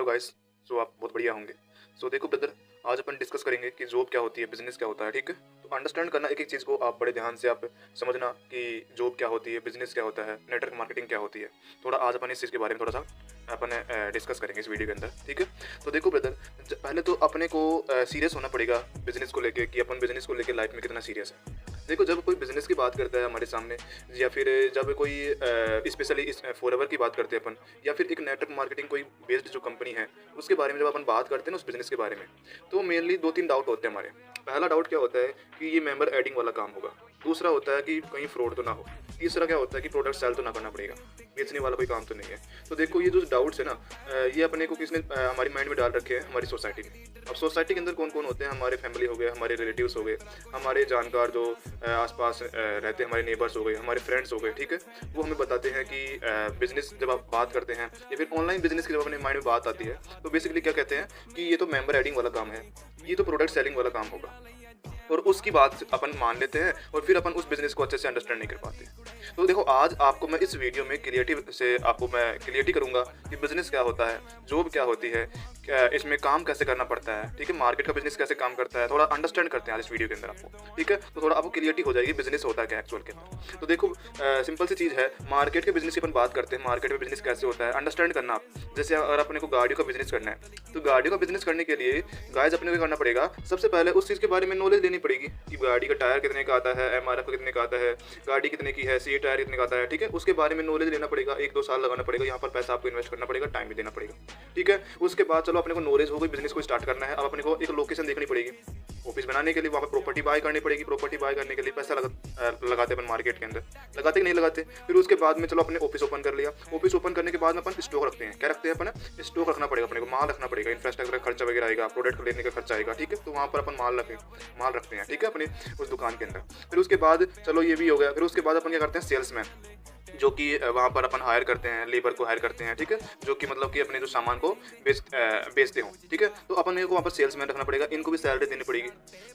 Guys. सो आप बहुत बढ़िया होंगे। सो देखो ब्रदर, आज अपन डिस्कस करेंगे कि जॉब क्या होती है, बिजनेस क्या होता है। ठीक है, तो अंडरस्टैंड करना एक एक चीज़ को आप बड़े ध्यान से आप समझना कि जॉब क्या होती है, बिजनेस क्या होता है, नेटवर्क मार्केटिंग क्या होती है। थोड़ा आज अपन इस चीज़ के बारे में थोड़ा सा अपन डिस्कस करेंगे इस वीडियो के अंदर। ठीक है, तो देखो ब्रदर, पहले तो अपने को सीरियस होना पड़ेगा बिजनेस को लेके कि अपन बिजनेस को लेके लाइफ में कितना सीरियस है। देखो, जब कोई बिजनेस की बात करता है हमारे सामने, या फिर जब कोई स्पेशली इस फॉरएवर की बात करते हैं अपन, या फिर एक नेटवर्क मार्केटिंग कोई बेस्ड जो कंपनी है उसके बारे में जब अपन बात करते हैं ना उस बिजनेस के बारे में, तो मेनली दो तीन डाउट होते हैं हमारे। पहला डाउट क्या होता है कि ये मेंबर एडिंग वाला काम होगा। दूसरा होता है कि कहीं फ्रॉड तो ना हो। तीसरा क्या होता है कि प्रोडक्ट सेल तो ना करना पड़ेगा, बेचने वाला कोई काम तो नहीं है। तो देखो, ये जो डाउट्स है ना, ये अपने को किसने हमारी माइंड में डाल रखे हैं, हमारी सोसाइटी में। अब सोसाइटी के अंदर कौन कौन होते हैं? हमारे फैमिली हो गए, हमारे रिलेटिव्स हो गए, हमारे जानकार जो आसपास रहते हैं, हमारे नेबर्स हो गए, हमारे फ्रेंड्स हो गए। ठीक है, वो हमें बताते हैं कि बिजनेस जब आप बात करते हैं या फिर ऑनलाइन बिजनेस की जब अपने माइंड में बात आती है, तो बेसिकली क्या कहते हैं कि ये तो मेंबर एडिंग वाला काम है, ये तो प्रोडक्ट सेलिंग वाला काम होगा। और उसकी बात अपन मान लेते हैं और फिर अपन उस बिजनेस को अच्छे से अंडरस्टैंड नहीं कर पाते। तो देखो, आज आपको मैं इस वीडियो में क्लियरिटी से आपको मैं क्लियरिटी करूंगा कि बिजनेस क्या होता है, जॉब क्या होती है, इसमें काम कैसे करना पड़ता है। ठीक है, मार्केट का बिजनेस कैसे काम करता है, थोड़ा अंडरस्टैंड करते हैं आज इस वीडियो के अंदर आपको। ठीक है, तो थोड़ा आपको क्लियरिटी हो जाएगी बिजनेस होता है क्या एक्चुअल के अंदर। तो देखो, सिंपल सी चीज़ है, मार्केट के बिजनेस की अपन बात करते हैं, मार्केट में बिजनेस कैसे होता है अंडरस्टैंड करना आप। जैसे अगर अपने को गाड़ियों का बिजनेस करना है, तो गाड़ियों का बिजनेस करने के लिए गाइस अपने को करना पड़ेगा, सबसे पहले उस चीज़ के बारे में नॉलेज लेनी पड़ेगी कि गाड़ी का टायर कितने का आता है, एमआरएफ कितने का आता है, गाड़ी कितने की है, सी टायर कितने का आता है। ठीक है, उसके बारे में नॉलेज लेना पड़ेगा, 1-2 साल लगाना पड़ेगा, यहाँ पर पैसा आपको इन्वेस्ट करना पड़ेगा, टाइम भी देना पड़ेगा। ठीक है, उसके बाद चलो अपने को नॉलेज हो गई, बिजनेस को स्टार्ट करना है। अब अपने को एक लोकेशन देखनी पड़ेगी, ऑफिस बनाने के लिए वहाँ पर प्रॉपर्टी बाय करनी पड़ेगी। प्रॉपर्टी बाय करने के लिए पैसा लगाते अपन मार्केट के अंदर, लगाते कि नहीं लगाते। फिर उसके बाद में चलो अपने ऑफिस ओपन कर लिया। ऑफिस ओपन करने के बाद में अपन स्टॉक रखते हैं। क्या रखते हैं अपन? स्टॉक रखना पड़ेगा, अपने को माल रखना पड़ेगा, इंफ्रास्ट्रक्चर खर्चा वगैरह आएगा, प्रोडक्ट लेने का खर्चा आएगा। ठीक है, तो वहाँ पर अपन माल रखते हैं। ठीक है, अपने उस दुकान के अंदर। फिर उसके बाद चलो ये भी हो गया। फिर उसके बाद अपन क्या करते हैं, सेल्समैन, जो कि वहाँ पर अपन हायर करते हैं, लेबर को हायर करते हैं। ठीक है, जो कि मतलब कि अपने जो सामान को बेचते हो। ठीक है, तो अपन को वहाँ पर सेल्समैन रखना पड़ेगा, इनको भी सैलरी देनी पड़ेगी।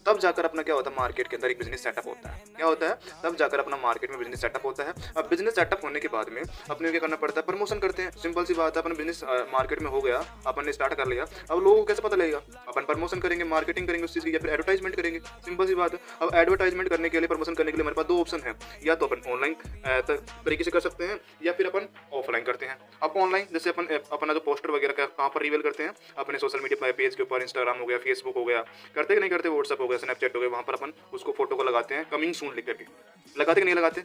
तब जाकर अपना क्या होता है, मार्केट के अंदर एक बिजनेस सेटअप होता है। क्या होता है? तब जाकर अपना मार्केट में बिजनेस सेटअप होता है। अब बिजनेस सेटअप होने के बाद में अपने को क्या करना पड़ता है, प्रमोशन करते हैं। सिंपल सी बात है, अपन बिजनेस मार्केट में हो गया, अपन ने स्टार्ट कर लिया। अब लोगों को कैसे पता लगेगा? अपन प्रमोशन करेंगे, मार्केटिंग करेंगे उस चीज़ की, या फिर एडवर्टाइजमेंट करेंगे। सिंपल सी बात है। अब एडवर्टाइजमेंट करने के लिए, प्रमोशन करने के लिए हमारे पास दो ऑप्शन है, या तो अपन ऑनलाइन तरीके से कर सकते हैं या फिर अपन ऑफलाइन करते हैं। अब ऑनलाइन जैसे अपन अपना जो पोस्टर वगैरह का कहाँ पर रिवील करते हैं, अपने सोशल मीडिया पेज के ऊपर, इंस्टाग्राम हो गया, फेसबुक हो गया, करते कि नहीं करते, व्हाट्सएप हो गया, स्नैपचैट हो गया, वहाँ पर अपन उसको फोटो को लगाते हैं, कमिंग सून लिख करके। लगाते कि नहीं लगाते?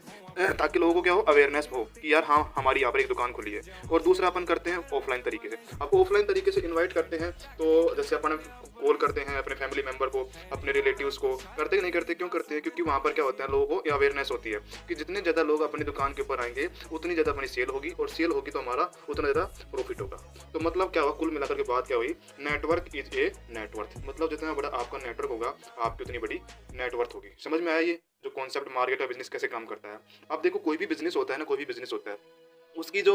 ताकि लोगों को क्या हो, अवेयरनेस हो कि यार हाँ, हमारी यहाँ पर एक दुकान खुली है। और दूसरा अपन करते हैं ऑफलाइन तरीके से। अब ऑफलाइन तरीके से इन्वाइट करते हैं, तो जैसे अपन कॉल करते हैं अपने फैमिली मेंबर को, अपने रिलेटिव्स को। करते कि नहीं करते? क्यों करते हैं? क्योंकि वहाँ पर क्या होता है, लोगों को अवेयरनेस होती है कि जितने ज़्यादा लोग अपनी दुकान के ऊपर आएंगे उतनी ज़्यादा अपनी सेल होगी, और सेल होगी तो हमारा उतना ज़्यादा प्रॉफिट होगा। तो मतलब क्या हुआ, कुल मिलाकर के बात क्या हुई, नेटवर्क इज ए नेटवर्थ। मतलब जितना बड़ा आपका नेटवर्क होगा, आपकी उतनी बड़ी नेटवर्थ होगी। समझ में आया ये जो कॉन्सेप्ट मार्केट और बिजनेस कैसे काम करता है? अब देखो, कोई भी बिजनेस होता है ना, कोई भी बिजनेस होता है, उसकी जो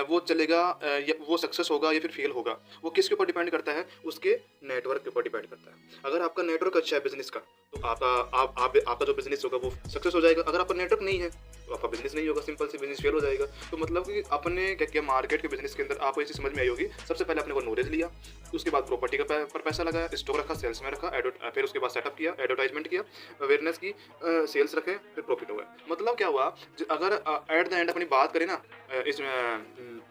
वो चलेगा, या वो सक्सेस होगा या फिर फेल होगा, वो किसके ऊपर डिपेंड करता है? उसके नेटवर्क के ऊपर डिपेंड करता है। अगर आपका नेटवर्क अच्छा है बिजनेस का, तो आपका जो बिजनेस होगा वो सक्सेस हो जाएगा। अगर आपका नेटवर्क नहीं है तो आपका बिजनेस नहीं होगा, सिंपल से बिजनेस फेल हो जाएगा। तो मतलब कि अपने क्या किया, मार्केट के बिजनेस के अंदर आपको ऐसी समझ में आई होगी, सबसे पहले अपने को नॉलेज लिया, उसके बाद प्रॉपर्टी पर पैसा लगाया, स्टॉक रखा, सेल्स में रखा, फिर उसके बाद सेटअप किया, एडवर्टाइजमेंट किया, अवेयरनेस की, सेल्स रखे, फिर प्रॉफिट हो गया। मतलब क्या हुआ, अगर एट द एंड अपनी बात करें ना, इस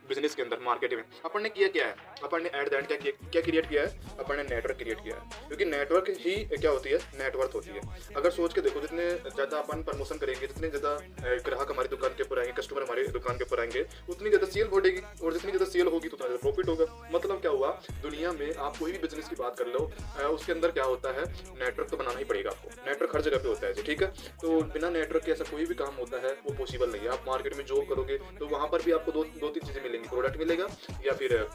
बिजनेस के अंदर मार्केट में अपन ने किया क्या है, अपन ने एट द एंड क्या क्रिएट किया है, अपन ने नेटवर्क क्रिएट किया है। क्योंकि नेटवर्क ही क्या होती है, नेटवर्थ होती है। अगर सोच के देखो, जितने ज़्यादा अपन प्रमोशन करेंगे, जितने ज़्यादा ग्राहक हमारी दुकान के ऊपर आएंगे, कस्टमर हमारी दुकान के ऊपर आएंगे, उतनी ज़्यादा सेल बढ़ेगी, और जितनी ज़्यादा सेल होगी तो उतना ज़्यादा प्रॉफिट होगा। मतलब क्या हुआ, दुनिया में आप कोई भी बिजनेस की बात कर लो, उसके अंदर क्या होता है, नेटवर्क तो बनाना ही पड़ेगा आपको। नेटवर्क हर जगह पे होता है जी। ठीक है, तो बिना नेटवर्क के ऐसा कोई भी काम होता है वो पॉसिबल नहीं है। आप मार्केट में जॉब करोगे तो वहाँ पर भी आपको दो तीन चीज़ें मिलेंगी, प्रोडक्ट मिलेगा, या फिर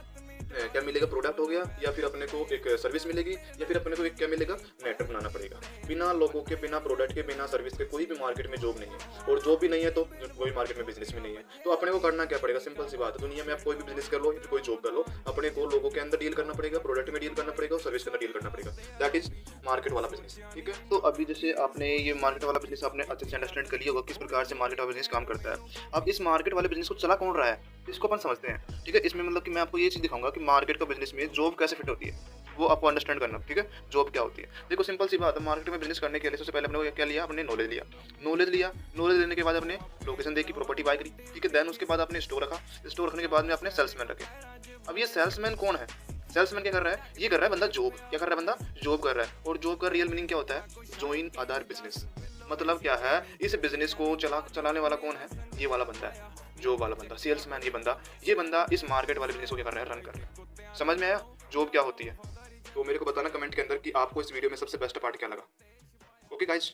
क्या मिलेगा, प्रोडक्ट हो गया, या फिर अपने को एक सर्विस मिलेगी, या फिर अपने को एक क्या मिलेगा, नेटवर्क बनाना पड़ेगा। बिना लोगों के, बिना प्रोडक्ट के, बिना सर्विस के कोई भी मार्केट में जॉब नहीं है, और जॉब भी नहीं है तो कोई मार्केट में बिजनेस में नहीं है। तो अपने को करना क्या पड़ेगा, सिंपल सी बात है, दुनिया में आप कोई भी बिजनेस कर लो या कोई जॉब कर लो, अपने को लोगों के अंदर डील करना पड़ेगा, प्रोडक्ट में डील करना पड़ेगा, और सर्विस के अंदर डील करना पड़ेगा। दैट इज मार्केट वाला बिजनेस, ठीक है। तो अभी जैसे आपने ये मार्केट वाला बिजनेस आपने अच्छे से अंडरस्टैंड कर लिया होगा किस प्रकार से मार्केट वाला बिजनेस काम करता है। अब इस मार्केट वाले बिजनेस को चला कौन रहा है, इसको अपन समझते हैं, ठीक है। इसमें मतलब कि मैं आपको ये चीज़ दिखाऊंगा कि मार्केट का बिजनेस में जॉब कैसे फिट होती है, वो आपको अंडरस्टैंड करना, ठीक है। जॉब क्या होती है, देखो सिंपल सी बात है, मार्केट में बिजनेस करने के लिए सबसे पहले अपने क्या लिया, अपने नॉलेज लिया। नॉलेज लेने के बाद अपने लोकेशन देखी, प्रॉपर्टी बाय करी, ठीक है। देन उसके बाद आपने स्टोर रखा, स्टोर रखने के बाद में अपने सेल्समैन रखे। अब ये सेल्समैन कौन है, सेल्समैन क्या कर रहा है, ये कर रहा है बंदा जॉब, क्या कर रहा है बंदा, जॉब कर रहा है। और जॉब का रियल मीनिंग क्या होता है, ज्वाइन अदर बिजनेस। मतलब क्या है, इस बिजनेस को चलाने वाला कौन है, ये वाला बंदा है, जॉब वाला बंदा, सेल्समैन। ये बंदा इस मार्केट वाले बिजनेस को क्या कर रहा है, रन कर रहा है। समझ में आया जॉब क्या होती है। तो मेरे को बताना कमेंट के अंदर कि आपको इस वीडियो में सबसे बेस्ट पार्ट क्या लगा। Okay guys.